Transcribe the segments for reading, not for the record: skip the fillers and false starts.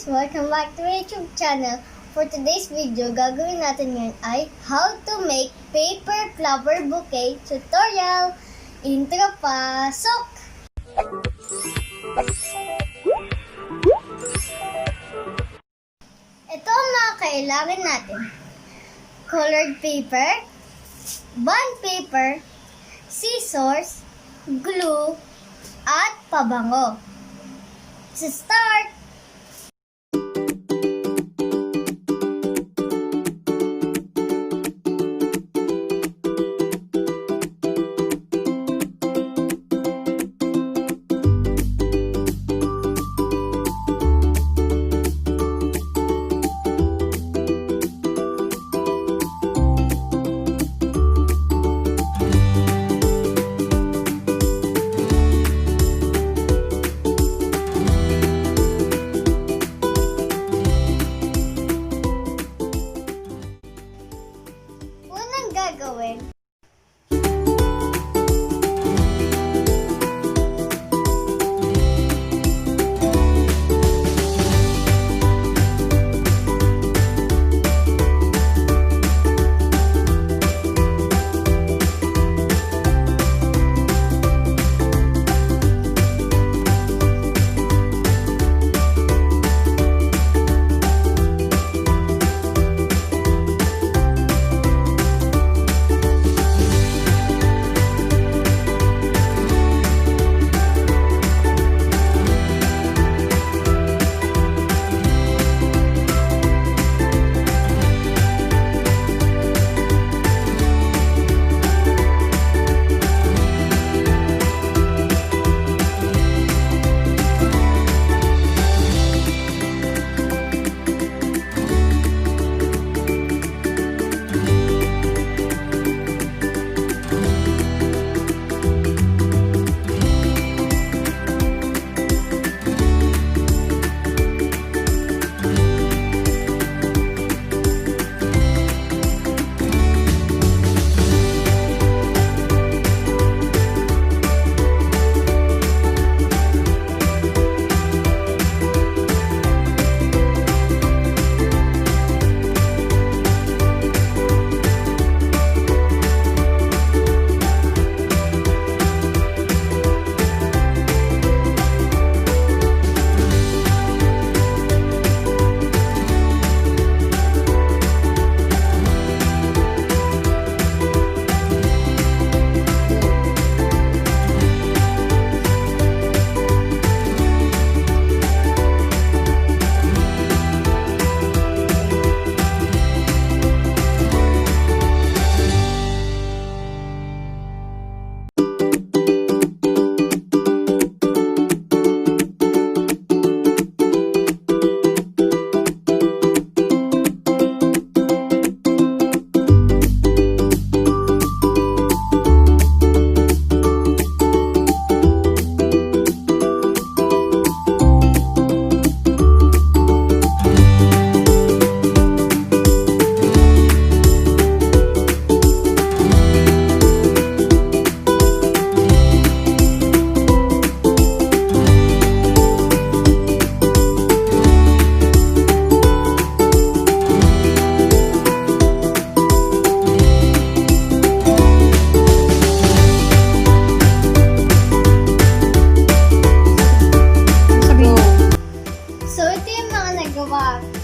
guys! Welcome back to my YouTube channel. For today's video, gagawin natin ngayon ay how to make paper flower bouquet tutorial. Intro pasok! Ito ang mga kailangan natin. Colored paper, bond paper, scissors, glue, at pabango. To start! Gagawin.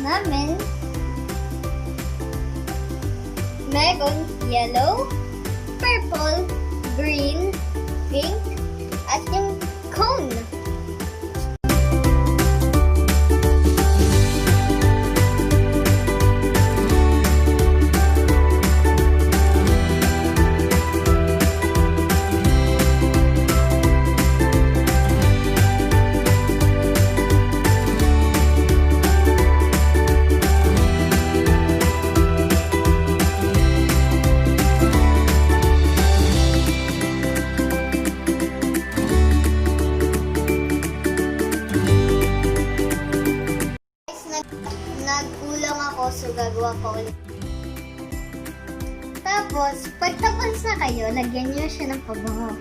Namin meron yellow, purple, green, pink, at yung cone. Nagkulang ako, so gagawa ko ulit. Tapos, pagtapos na kayo, lagyan nyo siya ng pabango.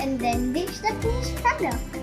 And then, this is the finished product.